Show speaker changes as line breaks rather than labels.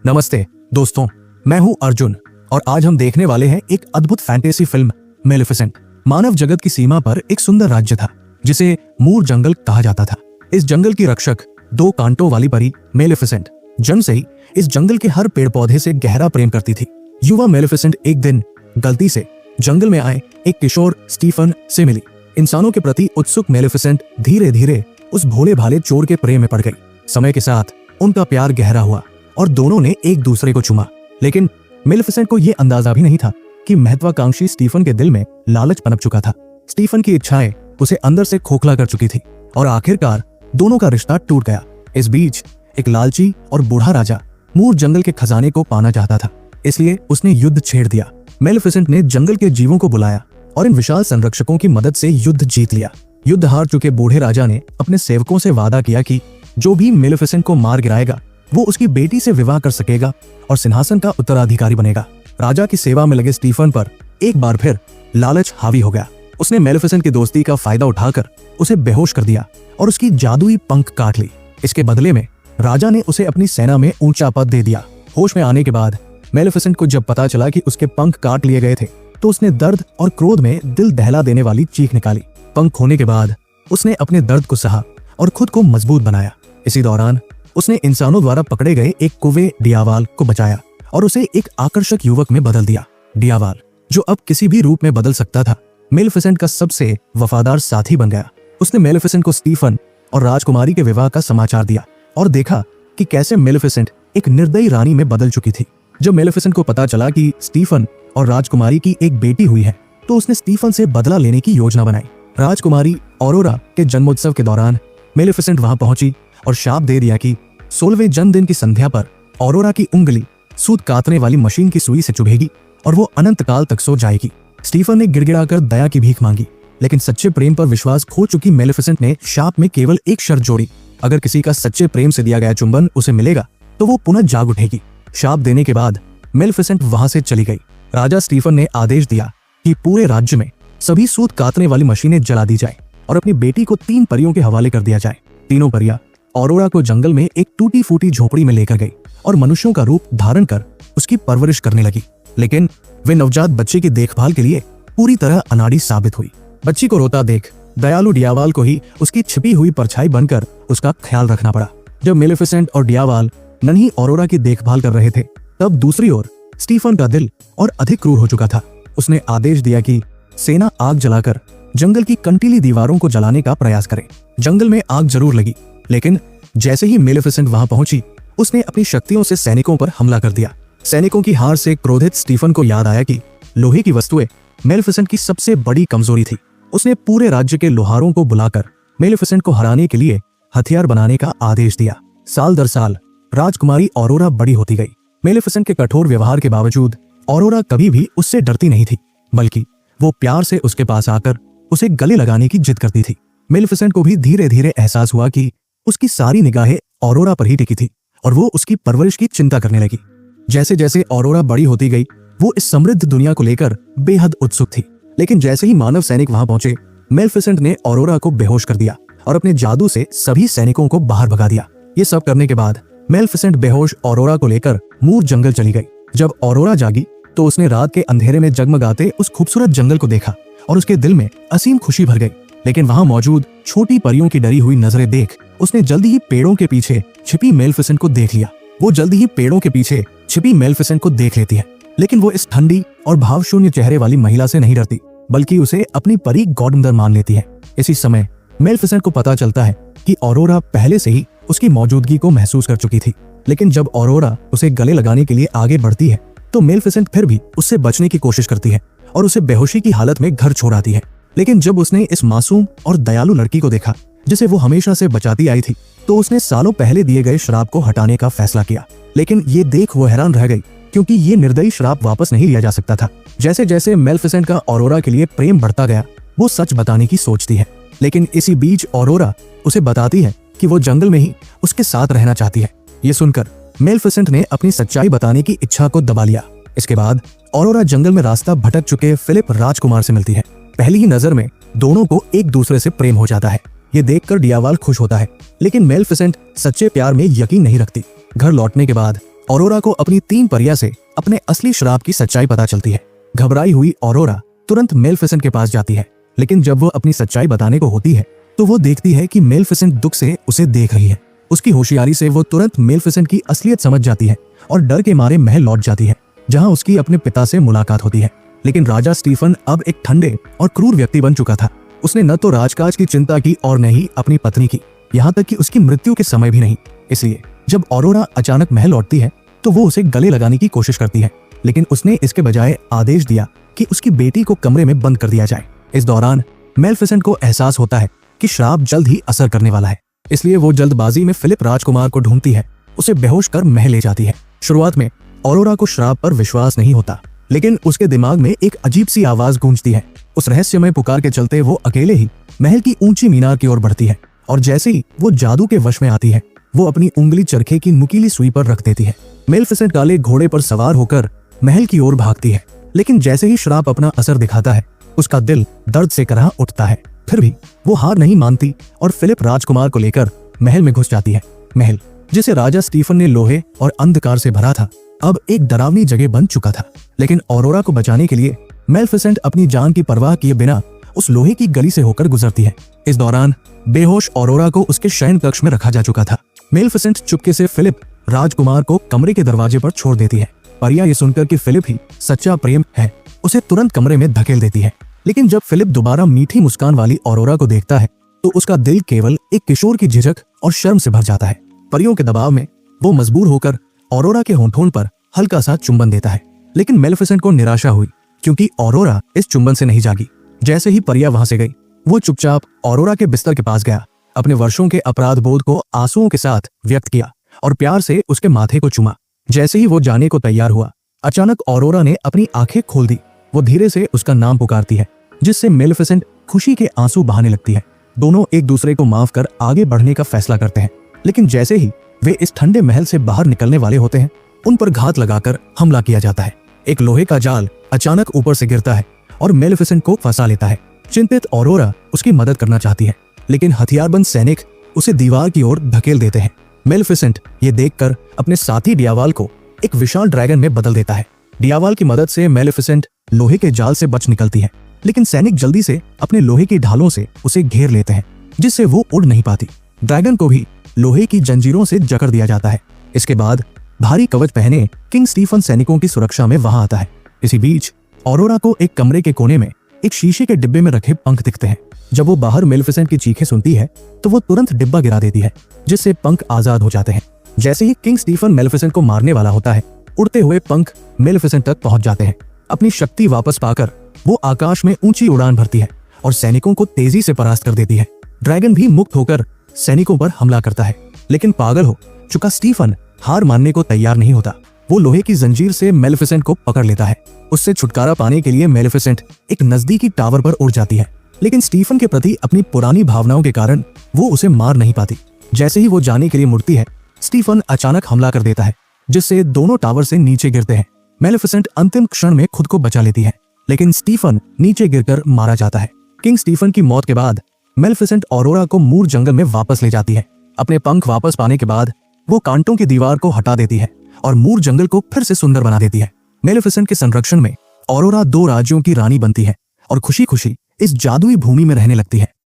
नमस्ते दोस्तों, मैं हूं अर्जुन और आज हम देखने वाले हैं एक अद्भुत फैंटेसी फिल्म मेलेफिसेंट। मानव जगत की सीमा पर एक सुंदर राज्य था जिसे मूर जंगल कहा जाता था। इस जंगल की रक्षक 2 कांटों वाली परी मेलेफिसेंट जन्म से ही इस जंगल के हर पेड़ पौधे से गहरा प्रेम करती थी। युवा मेलेफिसेंट एक दिन गलती से जंगल में आए एक किशोर स्टीफन से मिली। इंसानों के प्रति उत्सुक मेलेफिसेंट धीरे धीरे उस भोले भाले चोर के प्रेम में पड़ गई। समय के साथ उनका प्यार गहरा हुआ और दोनों ने एक दूसरे को चुमा। लेकिन मेलेफिसेंट को यह अंदाजा भी नहीं था कि महत्वाकांक्षी स्टीफन के दिल में लालच पनप चुका था। स्टीफन की इच्छाएं उसे अंदर से खोखला कर चुकी थी और आखिरकार दोनों का रिश्ता टूट गया। इस बीच एक लालची और बूढ़ा राजा मूर जंगल के खजाने को पाना चाहता था, इसलिए उसने युद्ध छेड़ दिया। मेलेफिसेंट ने जंगल के जीवों को बुलाया और इन विशाल संरक्षकों की मदद से युद्ध जीत लिया। युद्ध हार चुके बूढ़े राजा ने अपने सेवकों से वादा किया कि जो भी मेलेफिसेंट को मार गिराएगा वो उसकी बेटी से विवाह कर सकेगा और सिंहासन का उत्तराधिकारी बनेगा। राजा की सेवा में लगे स्टीफन पर एक बार फिर लालच हावी हो गया। उसने मेलेफिसेंट की दोस्ती का फायदा उठाकर उसे बेहोश कर दिया और उसकी जादुई पंख काट ली। इसके बदले में राजा ने उसे अपनी सेना में ऊंचा पद दे दिया। होश में आने के बाद मेलेफिसेंट को जब पता चला कि उसके पंख काट लिए गए थे तो उसने दर्द और क्रोध में दिल दहला देने वाली चीख निकाली। पंख खोने के बाद उसने अपने दर्द को सहा और खुद को मजबूत बनाया। इसी दौरान उसने इंसानों द्वारा पकड़े गए एक कुवे डियावाल को बचाया और उसे एक आकर्षक युवक में बदल दिया। डियावाल, जो अब किसी भी रूप में बदल सकता था, मेलेफिसेंट का सबसे वफादार साथी बन गया। उसने मेलेफिसेंट को स्टीफन और राजकुमारी के विवाह का समाचार दिया और देखा कि कैसे मेलेफिसेंट एक निर्दयी रानी में बदल चुकी थी। जब मेलेफिसेंट को पता चला कि स्टीफन और राजकुमारी की एक बेटी हुई है तो उसने स्टीफन से बदला लेने की योजना बनाई। राजकुमारी ऑरोरा के जन्मोत्सव के दौरान मेलेफिसेंट वहां पहुंची और शाप दे दिया कि 16वें जन्मदिन की संध्या पर ऑरोरा की उंगली सूत काटने वाली मशीन की सुई से चुभेगी और वो अनंत काल तक सो जाएगी। स्टीफन ने गिड़गिड़ाकर दया की भीख मांगी, लेकिन सच्चे प्रेम पर विश्वास खो चुकी मेलेफिसेंट ने शाप में केवल एक शर्त जोड़ी, अगर किसी का सच्चे प्रेम से दिया गया चुंबन उसे मिलेगा तो वो पुनः जाग उठेगी। शाप देने के बाद मेलेफिसेंट वहां से चली गई। राजा स्टीफन ने आदेश दिया कि पूरे राज्य में सभी सूत काटने वाली मशीनें जला दी जाए और अपनी बेटी को 3 परियों के हवाले कर दिया जाए। तीनों परियां ऑरोरा को जंगल में एक टूटी फूटी झोपड़ी में लेकर गई और मनुष्यों का रूप धारण कर उसकी परवरिश करने लगी। लेकिन वे नवजात बच्चे की देखभाल के लिए पूरी तरह अनाड़ी साबित हुई। बच्ची को रोता देख दयालु डियावाल को ही उसकी छिपी हुई परछाई बनकर उसका ख्याल रखना पड़ा। जब मेलेफिसेंट और डियावाल नन्ही ऑरोरा की देखभाल कर रहे थे तब दूसरी ओर स्टीफन का दिल और अधिक क्रूर हो चुका था। उसने आदेश दिया कि सेना आग जलाकर जंगल की कंटीली दीवारों को जलाने का प्रयास करे। जंगल में आग जरूर लगी, लेकिन जैसे ही मेलेफिसेंट वहां पहुंची उसने अपनी शक्तियों से सैनिकों पर हमला कर दिया। सैनिकों की हार से क्रोधित स्टीफन को याद आया कि लोहे की वस्तुएं मेलेफिसेंट की सबसे बड़ी कमजोरी थी। उसने पूरे राज्य के लोहारों को बुलाकर मेलेफिसेंट को हराने के लिए हथियार बनाने का आदेश दिया। साल दर साल राजकुमारी ऑरोरा बड़ी होती गई। मेलेफिसेंट के कठोर व्यवहार के बावजूद ऑरोरा कभी भी उससे डरती नहीं थी, बल्कि वो प्यार से उसके पास आकर उसे गले लगाने की जिद करती थी। मेलेफिसेंट को भी धीरे धीरे एहसास हुआ कि उसकी सारी निगाहें ऑरोरा पर ही टिकी थी और वो उसकी परवरिश की चिंता करने लगी। जैसे जैसे ऑरोरा बड़ी होती गई वो इस समृद्ध दुनिया को लेकर बेहद उत्सुक थी। लेकिन जैसे ही मानव सैनिक वहां पहुंचे मेलेफिसेंट ने ऑरोरा को बेहोश कर दिया और अपने जादू से सभी सैनिकों को बाहर भगा दिया। ये सब करने के बाद मेलेफिसेंट बेहोश ऑरोरा को लेकर मूर जंगल चली गई। जब ऑरोरा जागी तो उसने रात के अंधेरे में जगमगाते उस खूबसूरत जंगल को देखा और उसके दिल में असीम खुशी भर गई। लेकिन वहां मौजूद छोटी परियों की डरी हुई नजरें देख उसने जल्दी ही पेड़ों के पीछे छिपी मेलेफिसेंट को देख लिया। वो जल्दी ही पेड़ों के पीछे छिपी मेलेफिसेंट को देख लेती है, लेकिन वो इस ठंडी और भावशून्य चेहरे वाली महिला से नहीं डरती, बल्कि उसे अपनी परी गॉडमदर मान लेती है। इसी समय मेलेफिसेंट को पता चलता है कि ऑरोरा पहले से ही उसकी मौजूदगी को महसूस कर चुकी थी। लेकिन जब ऑरोरा उसे गले लगाने के लिए आगे बढ़ती है तो मेलेफिसेंट फिर भी उससे बचने की कोशिश करती है और उसे बेहोशी की हालत में घर छोड़ आती है। लेकिन जब उसने इस मासूम और दयालु लड़की को देखा जिसे वो हमेशा से बचाती आई थी तो उसने सालों पहले दिए गए श्राप को हटाने का फैसला किया। लेकिन ये देख वो हैरान रह गई, क्योंकि ये निर्दयी श्राप वापस नहीं लिया जा सकता था। जैसे जैसे मेलेफिसेंट का ऑरोरा के लिए प्रेम बढ़ता गया वो सच बताने की सोचती है, लेकिन इसी बीच ऑरोरा उसे बताती है कि वो जंगल में ही उसके साथ रहना चाहती है। ये सुनकर मेलेफिसेंट ने अपनी सच्चाई बताने की इच्छा को दबा लिया। इसके बाद ऑरोरा जंगल में रास्ता भटक चुके फिलिप राजकुमार से मिलती है। पहली ही नजर में दोनों को एक दूसरे से प्रेम हो जाता है। ये देखकर डियावाल खुश होता है, लेकिन मेलेफिसेंट सच्चे प्यार में यकीन नहीं रखती। घर लौटने के बाद ऑरोरा को अपनी 3 परियां से अपने असली श्राप की सच्चाई पता चलती है। घबराई हुई ऑरोरा तुरंत मेलेफिसेंट के पास जाती है, लेकिन जब वो अपनी सच्चाई बताने को होती है तो वो देखती है कि मेलेफिसेंट दुख से उसे देख रही है। उसकी होशियारी से वो तुरंत मेलेफिसेंट की असलियत समझ जाती है और डर के मारे महल लौट जाती है, जहां उसकी अपने पिता से मुलाकात होती है। लेकिन राजा स्टीफन अब एक ठंडे और क्रूर व्यक्ति बन चुका था। उसने न तो राजकाज की चिंता की और न ही अपनी पत्नी की, यहाँ तक कि उसकी मृत्यु के समय भी नहीं। इसलिए जब ऑरोरा अचानक महल लौटती है तो वो उसे गले लगाने की कोशिश करती है, लेकिन उसने इसके बजाय आदेश दिया कि उसकी बेटी को कमरे में बंद कर दिया जाए। इस दौरान मेलेफिसेंट को एहसास होता है कि श्राप जल्द ही असर करने वाला है, इसलिए वो जल्दबाजी में फिलिप राजकुमार को ढूंढती है, उसे बेहोश कर महल ले जाती है। शुरुआत में ऑरोरा को श्राप पर विश्वास नहीं होता, लेकिन उसके दिमाग में एक अजीब सी आवाज गूंजती है। उस रहस्यमय पुकार के चलते वो अकेले ही महल की ऊंची मीनार की ओर बढ़ती है, और जैसे ही वो जादू के वश में आती है वो अपनी उंगली चरखे की नुकीली सुई पर रख देती है। मेलेफिसेंट काले घोड़े पर सवार होकर महल की ओर भागती है, लेकिन जैसे ही श्राप अपना असर दिखाता है उसका दिल दर्द से कराह उठता है। फिर भी वो हार नहीं मानती और फिलिप राजकुमार को लेकर महल में घुस जाती है। महल, जिसे राजा स्टीफन ने लोहे और अंधकार से भरा था, अब एक डरावनी जगह बन चुका था। लेकिन ऑरोरा को बचाने के लिए मेलेफिसेंट अपनी जान की परवाह किए बिना उस लोहे की गली से होकर गुजरती है। इस दौरान बेहोश ऑरोरा को उसके शयन कक्ष में रखा जा चुका था। मेलेफिसेंट चुपके से फिलिप राजकुमार को कमरे के दरवाजे पर छोड़ देती है। परिया ये सुनकर कि फिलिप ही सच्चा प्रेम है, उसे तुरंत कमरे में धकेल देती है। लेकिन जब फिलिप दोबारा मीठी मुस्कान वाली ऑरोरा को देखता है तो उसका दिल केवल एक किशोर की झिझक और शर्म से भर जाता है। परियों के दबाव में वो मजबूर होकर ऑरोरा के होंठों पर हल्का सा चुंबन देता है, लेकिन मेलेफिसेंट को निराशा हुई क्योंकि ऑरोरा इस चुंबन से नहीं जागी। जैसे ही परिया वहां से गई वो चुपचाप ऑरोरा के बिस्तर के पास गया, अपने वर्षों के अपराध बोध को आंसुओं के साथ व्यक्त किया और प्यार से उसके माथे को चूमा। जैसे ही वो जाने को तैयार हुआ, अचानक ऑरोरा ने अपनी आंखें खोल दी। वो धीरे से उसका नाम पुकारती है, जिससे मेलेफिसेंट खुशी के आंसू बहाने लगती है। दोनों एक दूसरे को माफ कर आगे बढ़ने का फैसला करते हैं, लेकिन जैसे ही वे इस ठंडे महल से बाहर निकलने वाले होते हैं उन पर घात लगाकर हमला किया जाता है। एक लोहे का जाल अचानक ऊपर से गिरता है और मेलेफिसेंट को फंसा लेता है। चिंतित ऑरोरा उसकी मदद करना चाहती है, लेकिन हथियारबंद सैनिक उसे दीवार की ओर धकेल देते हैं। मेलेफिसेंट ये देखकर अपने साथी डियावाल को एक विशाल ड्रैगन में बदल देता है। डियावाल की मदद से मेलेफिसेंट लोहे के जाल से बच निकलती है, लेकिन सैनिक जल्दी से अपने लोहे की ढालों से उसे घेर लेते हैं, जिससे वो उड़ नहीं पाती। ड्रैगन को भी लोहे की जंजीरों से जकड़ दिया जाता है। इसके बाद भारी कवच पहने किंग स्टीफन सैनिकों की सुरक्षा में वहां आता है। इसी बीच ऑरोरा को एक कमरे के कोने में एक शीशे के डिब्बे में रखे पंख दिखते हैं। जब वो बाहर मेलेफिसेंट की चीखें सुनती है तो वो तुरंत डिब्बा गिरा देती है, जिससे पंख आजाद हो जाते हैं। जैसे ही किंग स्टीफन मेलेफिसेंट को मारने वाला होता है, उड़ते हुए पंख मेलेफिसेंट तक पहुंच जाते हैं। अपनी शक्ति वापस पाकर वो आकाश में ऊंची उड़ान भरती है और सैनिकों को तेजी से परास्त कर देती है। ड्रैगन भी मुक्त होकर सैनिकों पर हमला करता है, लेकिन पागल हो चुका स्टीफन हार मानने को तैयार नहीं होता। वो लोहे की जंजीर से मेलेफिसेंट को पकड़ लेता है। उससे छुटकारा पाने के लिए मेलेफिसेंट एक नजदीकी टावर पर उड़ जाती है, लेकिन स्टीफन के प्रति अपनी पुरानी भावनाओं के कारण वो उसे मार नहीं पाती। जैसे ही वो जाने के लिए मुड़ती है, स्टीफन अचानक हमला कर देता है, जिससे दोनों टावर से नीचे गिरते हैं। मेलेफिसेंट अंतिम क्षण में खुद को बचा लेती है, लेकिन स्टीफन नीचे गिरकर मारा जाता है। किंग स्टीफन की मौत के बाद मेलेफिसेंट ऑरोरा को मूर जंगल में वापस ले जाती है। अपने पंख वापस पाने के बाद वो कांटों की दीवार को हटा देती है और मूर जंगल को फिर से सुंदर बना देती है। मेलेफिसेंट के संरक्षण में ऑरोरा 2 राज्यों की रानी बनती है और खुशी खुशी इस जादुई भूमि में रहने लगती है।